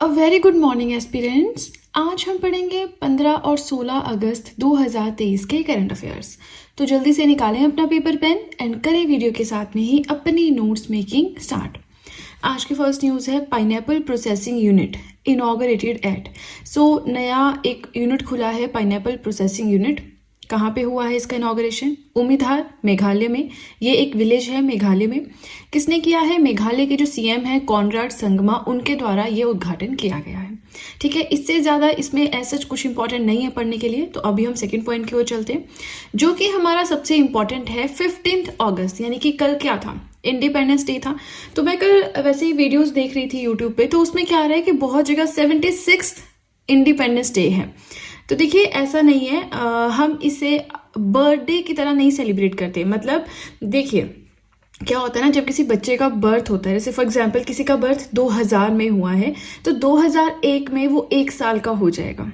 Very good morning aspirants. आज हम पढ़ेंगे 15 और 16 अगस्त 2023 के करंट अफेयर्स। तो जल्दी से निकालें अपना पेपर पेन एंड करें वीडियो के साथ में ही अपनी नोट्स मेकिंग स्टार्ट। आज की फर्स्ट न्यूज़ है pineapple processing unit inaugurated at. नया एक यूनिट खुला है पाइनएप्पल प्रोसेसिंग यूनिट। कहाँ पे हुआ है इसका इनॉग्रेशन? उमिधार, मेघालय में। ये एक विलेज है मेघालय में। किसने किया है? मेघालय के जो सीएम है कॉनराड संगमा, उनके द्वारा ये उद्घाटन किया गया है। ठीक है, इससे ज़्यादा इसमें ऐसा कुछ इंपॉर्टेंट नहीं है पढ़ने के लिए। तो अभी हम सेकंड पॉइंट की ओर चलते हैं, जो कि हमारा सबसे इंपॉर्टेंट है 15 अगस्त, यानी कि कल क्या था? इंडिपेंडेंस डे था। तो मैं कल वैसे ही वीडियोस देख रही थी यूट्यूब पे, तो उसमें क्या आ रहा है कि बहुत जगह 76 इंडिपेंडेंस डे है। तो देखिए ऐसा नहीं है, हम इसे बर्थडे की तरह नहीं सेलिब्रेट करते। मतलब देखिए क्या होता है ना, जब किसी बच्चे का बर्थ होता है, जैसे फॉर एग्जांपल किसी का बर्थ 2000 में हुआ है, तो 2001 में वो 1 साल का हो जाएगा,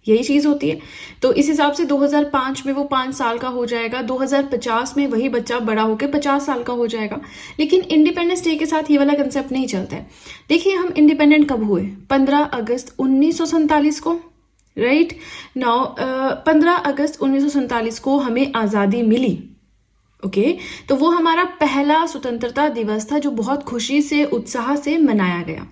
यही चीज़ होती है। तो इस हिसाब से 2005 में वो 5 साल का हो जाएगा, 2050 में वही बच्चा बड़ा होकर 50 साल का हो जाएगा। लेकिन इंडिपेंडेंस डे के साथ ये वाला कंसेप्ट नहीं चलता है। देखिए हम इंडिपेंडेंट कब हुए? 15 अगस्त 1947 को, राइट नाउ। 15 अगस्त 1947 को हमें आज़ादी मिली। ओके, तो वो हमारा पहला स्वतंत्रता दिवस था, जो बहुत खुशी से उत्साह से मनाया गया।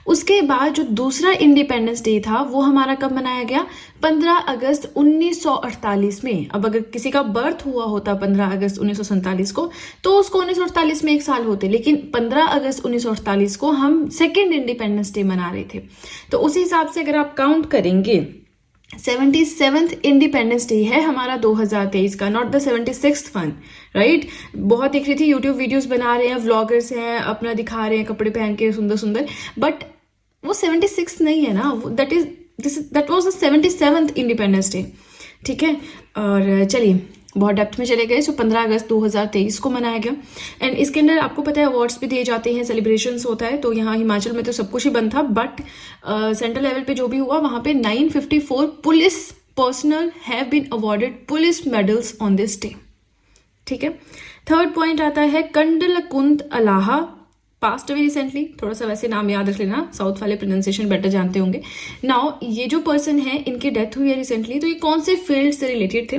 उसके बाद जो दूसरा इंडिपेंडेंस डे था वो हमारा कब मनाया गया? 15 अगस्त 1948 में। अब अगर किसी का बर्थ हुआ होता 15 अगस्त 1947 को, तो उसको 1948 में 1 साल होते, लेकिन 15 अगस्त 1948 को हम सेकेंड इंडिपेंडेंस डे मना रहे थे। तो उसी हिसाब से अगर आप काउंट करेंगे 77th इंडिपेंडेंस डे है हमारा 2023 का, not the 76th one, right. बहुत देख रही थी यूट्यूब वीडियोस बना रहे हैं, व्लॉगर्स हैं, अपना दिखा रहे हैं कपड़े पहन के सुंदर सुंदर, बट वो 76 नहीं है ना, that was the 77th independence day. ठीक है, और चलिए बहुत डेप्थ में चले गए। 15 अगस्त 2023 को मनाया गया। एंड इसके अंदर आपको पता है अवार्ड्स भी दिए जाते हैं, सेलिब्रेशंस होता है। तो यहाँ हिमाचल में तो सब कुछ ही बंद था, बट सेंट्रल लेवल पे जो भी हुआ वहाँ पे 954 police personnel have been awarded police medals on this day. ठीक है, थर्ड पॉइंट आता है कंडलकुंत अलाहा, पास्ट अवे रिसेंटली। थोड़ा सा वैसे नाम याद रख लेना, साउथ वाले प्रोनाउंसिएशन बेटर जानते होंगे। नाउ ये जो पर्सन है इनकी डेथ हुई है रिसेंटली। तो ये कौन से फील्ड से रिलेटेड थे?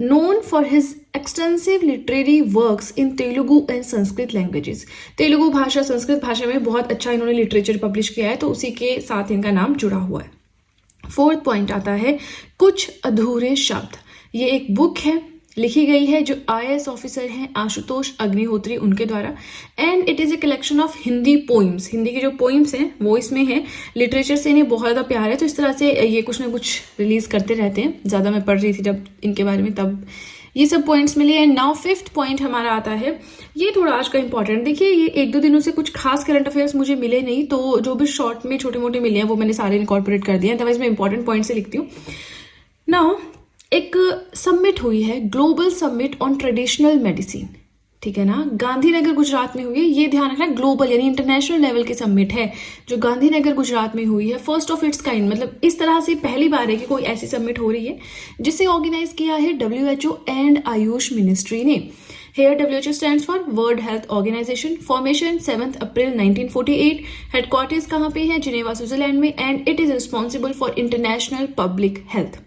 Known for his extensive literary works in Telugu and Sanskrit languages. Telugu भाषा, संस्कृत भाषा में बहुत अच्छा इन्होंने लिटरेचर पब्लिश किया है, तो उसी के साथ इनका नाम जुड़ा हुआ है। फोर्थ पॉइंट आता है कुछ अधूरे शब्द। ये एक बुक है, लिखी गई है जो IAS ऑफिसर हैं आशुतोष अग्निहोत्री, उनके द्वारा। And it is a collection of Hindi poems. Hindi के जो पोइम्स हैं वो इसमें है। लिटरेचर से इन्हें बहुत ज़्यादा प्यार है, तो इस तरह से ये कुछ ना कुछ रिलीज करते रहते हैं। ज़्यादा मैं पढ़ रही थी जब इनके बारे में, तब ये सब पॉइंट्स मिले। एंड नाउ फिफ्थ पॉइंट हमारा आता है, ये थोड़ा आज का इंपॉर्टेंट। देखिए ये 1-2 दिनों से कुछ खास करंट अफेयर्स मुझे मिले नहीं, तो जो भी शॉर्ट में छोटे मोटे मिले हैं वो मैंने सारे इनकॉर्पोरेट कर दिए हैं, अदरवाइज मैं इंपॉर्टेंट पॉइंट से लिखती हूँ। नाउ एक समिट हुई है, global summit on traditional medicine. ठीक है ना, गांधीनगर गुजरात में हुई है। ये ध्यान रखना, ग्लोबल यानी इंटरनेशनल लेवल की समिट है जो गांधीनगर गुजरात में हुई है। फर्स्ट ऑफ इट्स काइंड, मतलब इस तरह से पहली बार है कि कोई ऐसी समिट हो रही है, जिसे ऑर्गेनाइज किया है WHO एंड आयुष मिनिस्ट्री ने। Here WHO stands for World Health Organization. Formation 7 April 1948. Headquarters कहाँ पे है? जिनेवा, स्विट्जरलैंड में। And it is responsible for international public health.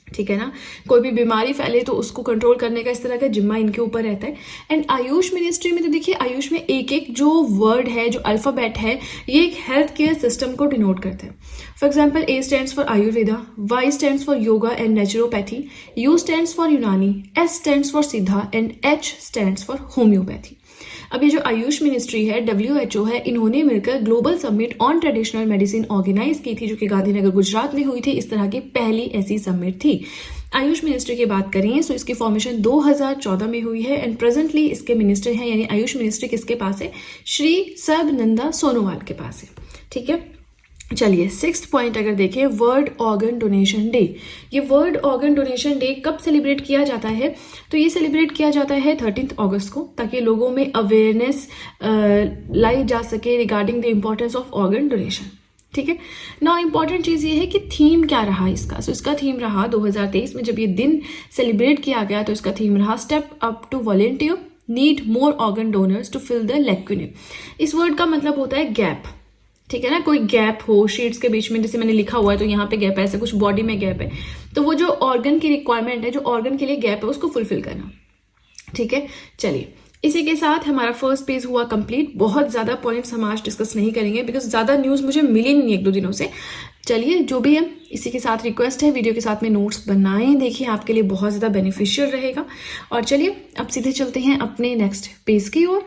ठीक है ना, कोई भी बीमारी फैले तो उसको कंट्रोल करने का इस तरह का जिम्मा इनके ऊपर रहता है। एंड आयुष मिनिस्ट्री में तो देखिए आयुष में एक एक जो वर्ड है, जो अल्फाबेट है, ये एक हेल्थ केयर सिस्टम को डिनोट करते हैं। For example A stands for Ayurveda, Y stands for yoga and naturopathy, U stands for यूनानी, S स्टैंड्स फॉर सिद्धा and H stands for homeopathy. अब ये जो आयुष मिनिस्ट्री है, WHO है, इन्होंने मिलकर global summit on traditional medicine organise की थी, जो कि गांधीनगर गुजरात में हुई थी। इस तरह की पहली ऐसी समिट थी। आयुष मिनिस्ट्री की बात करें तो इसकी फॉर्मेशन 2014 में हुई है। एंड प्रेजेंटली इसके मिनिस्टर हैं, यानी आयुष मिनिस्ट्री किसके पास है? श्री सर्बानंद सोनोवाल के पास है। ठीक है, चलिए सिक्स्थ पॉइंट अगर देखें, वर्ल्ड ऑर्गन डोनेशन डे। ये वर्ल्ड ऑर्गन डोनेशन डे कब सेलिब्रेट किया जाता है? तो ये सेलिब्रेट किया जाता है 13 अगस्त को, ताकि लोगों में अवेयरनेस लाई जा सके regarding the importance of organ donation. ठीक है ना, इंपॉर्टेंट चीज़ ये है कि थीम क्या रहा इसका। सो इसका थीम रहा 2023 में जब ये दिन सेलिब्रेट किया गया, तो इसका थीम रहा step up to volunteer need more organ donors to fill the lacunae. इस वर्ड का मतलब होता है गैप, ठीक है ना, कोई गैप हो शीट्स के बीच में, जैसे मैंने लिखा हुआ है तो यहाँ पे गैप है, ऐसे कुछ बॉडी में गैप है, तो वो जो ऑर्गन की रिक्वायरमेंट है, जो ऑर्गन के लिए गैप है, उसको फुलफिल करना। ठीक है, चलिए इसी के साथ हमारा फर्स्ट पेज हुआ कंप्लीट। बहुत ज़्यादा पॉइंट्स हम आज डिस्कस नहीं करेंगे बिकॉज ज़्यादा न्यूज़ मुझे मिली नहीं एक दो दिनों से। चलिए जो भी है, इसी के साथ रिक्वेस्ट है वीडियो के साथ में नोट्स बनाएं, देखिए आपके लिए बहुत ज़्यादा बेनिफिशियल रहेगा। और चलिए अब सीधे चलते हैं अपने नेक्स्ट पेज की ओर।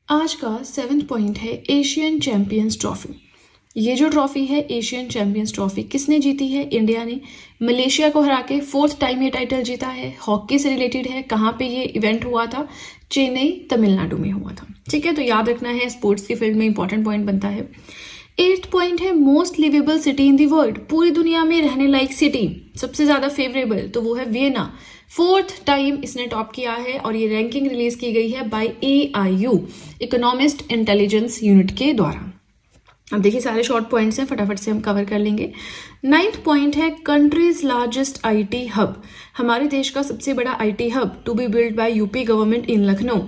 आज का 7th पॉइंट है एशियन चैंपियंस ट्रॉफी। ये जो ट्रॉफी है एशियन चैंपियंस ट्रॉफी किसने जीती है? इंडिया ने मलेशिया को हरा के 4th टाइम ये टाइटल जीता है। हॉकी से रिलेटेड है। कहाँ पे ये इवेंट हुआ था? चेन्नई तमिलनाडु में हुआ था। ठीक है, तो याद रखना है, स्पोर्ट्स की फील्ड में इंपॉर्टेंट पॉइंट बनता है। 8th पॉइंट है most liveable city in the world. पूरी दुनिया में रहने लायक सिटी सबसे ज्यादा फेवरेबल, तो वो है वियना। 4th टाइम इसने टॉप किया है और ये रैंकिंग रिलीज की गई है by AIU, Economist Intelligence Unit के द्वारा। अब देखिए सारे शॉर्ट पॉइंट्स हैं, फटाफट से हम कवर कर लेंगे। 9th पॉइंट है कंट्रीज लार्जेस्ट IT हब। हमारे देश का सबसे बड़ा IT hub to be build by UP government in Lucknow.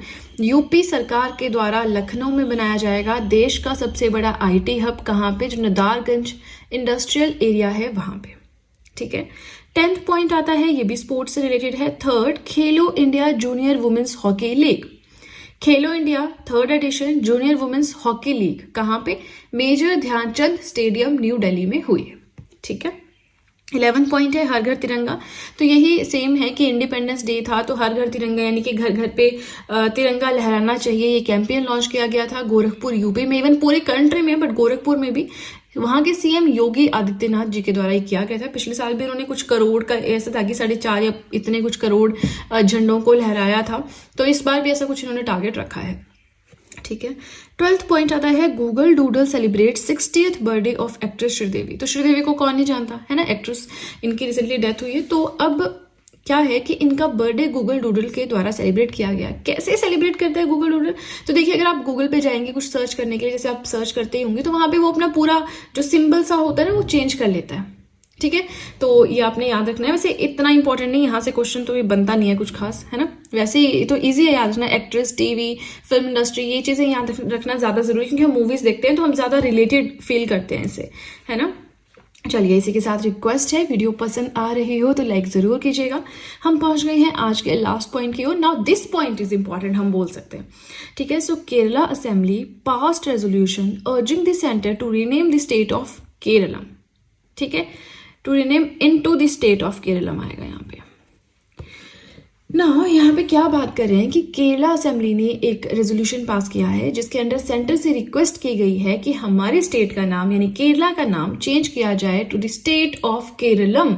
UP सरकार के द्वारा लखनऊ में बनाया जाएगा देश का सबसे बड़ा IT हब। कहाँ पे? जो नदारगंज इंडस्ट्रियल एरिया है वहां पे। ठीक है, 10th पॉइंट आता है, ये भी स्पोर्ट्स से रिलेटेड है। 3rd Khelo India junior women's hockey league. Khelo India 3rd edition junior women's hockey league कहाँ पे? Major Dhyanchand stadium new Delhi में हुई है। ठीक है, 11th पॉइंट है हर घर तिरंगा। तो यही सेम है कि इंडिपेंडेंस डे था तो हर घर तिरंगा, यानी कि घर घर पे तिरंगा लहराना चाहिए। ये कैंपेन लॉन्च किया गया था गोरखपुर यूपी में, इवन पूरे कंट्री में, बट गोरखपुर में भी वहां के CM योगी आदित्यनाथ जी के द्वारा ये किया गया था। पिछले साल भी उन्होंने कुछ करोड़ का ऐसा था कि 4.5 या इतने कुछ करोड़ झंडों को लहराया था, तो इस बार भी ऐसा कुछ इन्होंने टारगेट रखा है। ठीक है, 12th पॉइंट आता है Google doodle celebrate 60th birthday of actress Sridevi. तो श्रीदेवी को कौन नहीं जानता है ना, एक्ट्रेस, इनकी रिसेंटली डेथ हुई है। तो अब क्या है कि इनका बर्थडे गूगल डूडल के द्वारा सेलिब्रेट किया गया। कैसे सेलिब्रेट करता है गूगल डूडल? तो देखिए अगर आप गूगल पे जाएंगे कुछ सर्च करने के लिए, जैसे आप सर्च करते ही होंगे, तो वहां पे वो अपना पूरा जो सिंबल सा होता है ना वो चेंज कर लेता है। ठीक है, तो ये आपने याद रखना है। वैसे इतना इंपॉर्टेंट नहीं, यहाँ से क्वेश्चन तो भी बनता नहीं है कुछ खास, है ना। वैसे तो ईजी है याद रखना, एक्ट्रेस, टीवी, फिल्म इंडस्ट्री, ये चीजें याद रखना ज्यादा जरूरी, क्योंकि हम मूवीज देखते हैं तो हम ज्यादा रिलेटेड फील करते हैं इससे, है ना। चलिए इसी के साथ रिक्वेस्ट है, वीडियो पसंद आ रही हो तो लाइक जरूर कीजिएगा। हम पहुंच गए हैं आज के लास्ट पॉइंट की ओर। Now this point is important, हम बोल सकते हैं। ठीक है, so Kerala assembly passed resolution urging the centre to rename the state of Keralam. ठीक है, to rename into the state of Keralam आएगा यहाँ पे। ना यहाँ पे क्या बात कर रहे हैं कि केरला असेंबली ने एक रेजोल्यूशन पास किया है जिसके अंडर सेंटर से रिक्वेस्ट की गई है कि हमारे स्टेट का नाम यानी केरला का नाम चेंज किया जाए to the state of Keralam.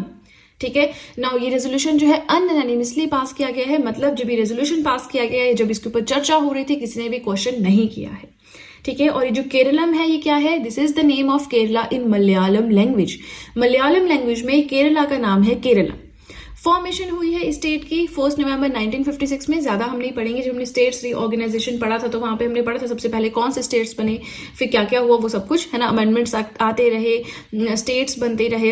ठीक है, नाउ ये रेजोल्यूशन जो है अनएनिमसली पास किया गया है, मतलब जब ये रेजोल्यूशन पास किया गया है, जब इसके ऊपर चर्चा हो रही थी, किसी ने भी क्वेश्चन नहीं किया है। ठीक है, और ये जो केरलम है ये क्या है? This is the name of Kerala in Malayalam language. Malayalam language में केरला का नाम है केरलम। फॉर्मेशन हुई है स्टेट की 1 नवंबर 1956 में। ज्यादा हम नहीं पढ़ेंगे, जब हमने स्टेट्स रीऑर्गेनाइजेशन पढ़ा था तो वहां पे हमने पढ़ा था सबसे पहले कौन से स्टेट्स बने, फिर क्या क्या हुआ, वो सब कुछ, है ना। अमेंडमेंट्स आते रहे, स्टेट्स बनते रहे।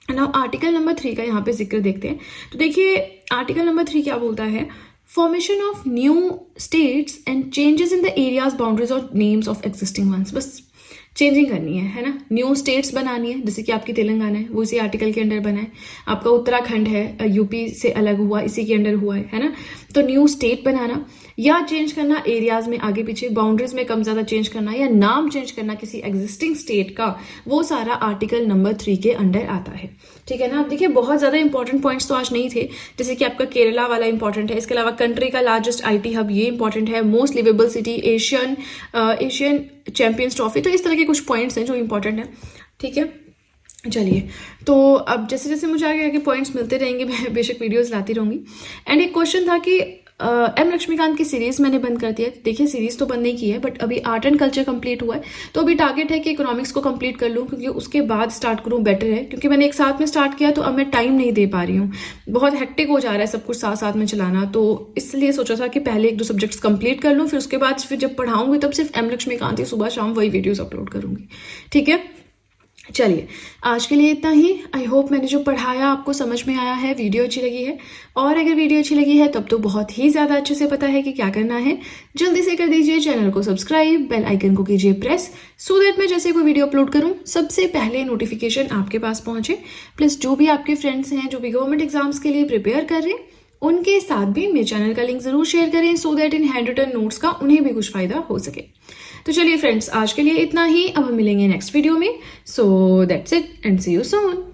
नाउ आर्टिकल नंबर 3 का यहाँ पे जिक्र देखते हैं। तो देखिए आर्टिकल नंबर 3 क्या बोलता है? Formation of new states and changes in the areas, boundaries और नेम्स ऑफ एग्जिस्टिंग वंस। बस चेंजिंग करनी है ना। न्यू स्टेट्स बनानी है, जैसे कि आपकी तेलंगाना है वो इसी आर्टिकल के अंडर बना है। आपका उत्तराखंड है यूपी से अलग हुआ, इसी के अंडर हुआ है ना। तो न्यू स्टेट बनाना या चेंज करना एरियाज में आगे पीछे, बाउंड्रीज में कम ज्यादा चेंज करना या नाम चेंज करना किसी एग्जिस्टिंग स्टेट का, वो सारा आर्टिकल नंबर 3 के अंडर आता है। ठीक है ना। अब देखिए बहुत ज्यादा इंपॉर्टेंट पॉइंट्स तो आज नहीं थे, जैसे कि आपका केरला वाला इंपॉर्टेंट है, इसके अलावा कंट्री का लार्जेस्ट IT हब ये इंपॉर्टेंट है, most liveable city, Asian Champions Trophy. तो इस तरह के कुछ पॉइंट्स हैं जो इंपॉर्टेंट है। ठीक है, चलिए तो अब जैसे जैसे मुझे आगे आगे पॉइंट्स मिलते रहेंगे मैं बेशक वीडियोस लाती रहूंगी। एंड एक क्वेश्चन था कि M लक्ष्मीकांत की सीरीज मैंने बंद कर दिया। देखिए सीरीज तो बंद नहीं की है, बट अभी आर्ट एंड कल्चर कंप्लीट हुआ है, तो अभी टारगेट है कि इकोनॉमिक्स को कंप्लीट कर लूँ, क्योंकि उसके बाद स्टार्ट करूँ बेटर है, क्योंकि मैंने एक साथ में स्टार्ट किया तो अब मैं टाइम नहीं दे पा रही हूँ, बहुत हेक्टिक हो जा रहा है सब कुछ साथ साथ में चलाना। तो इसलिए सोचा था कि पहले 1-2 सब्जेक्ट्स कंप्लीट कर लूँ, फिर उसके बाद फिर जब पढ़ाऊंगी तब सिर्फ M लक्ष्मीकांत ही सुबह शाम वही वीडियोज अपलोड करूंगी। ठीक है, चलिए, आज के लिए इतना ही। आई होप मैंने जो पढ़ाया आपको समझ में आया है, वीडियो अच्छी लगी है। और अगर वीडियो अच्छी लगी है तब तो बहुत ही ज़्यादा अच्छे से पता है कि क्या करना है। जल्दी से कर दीजिए चैनल को सब्सक्राइब, बेल आइकन को कीजिए प्रेस, सो दैट मैं जैसे कोई वीडियो अपलोड करूँ सबसे पहले नोटिफिकेशन आपके पास पहुँचे। प्लस जो भी आपके फ्रेंड्स हैं जो भी गवर्नमेंट एग्जाम्स के लिए प्रिपेयर कर रहे हैं, उनके साथ भी मेरे चैनल का लिंक ज़रूर शेयर करें, so that in handwritten notes का उन्हें भी कुछ फ़ायदा हो सके। तो चलिए फ्रेंड्स, आज के लिए इतना ही। अब हम मिलेंगे नेक्स्ट वीडियो में। So that's it and see you soon.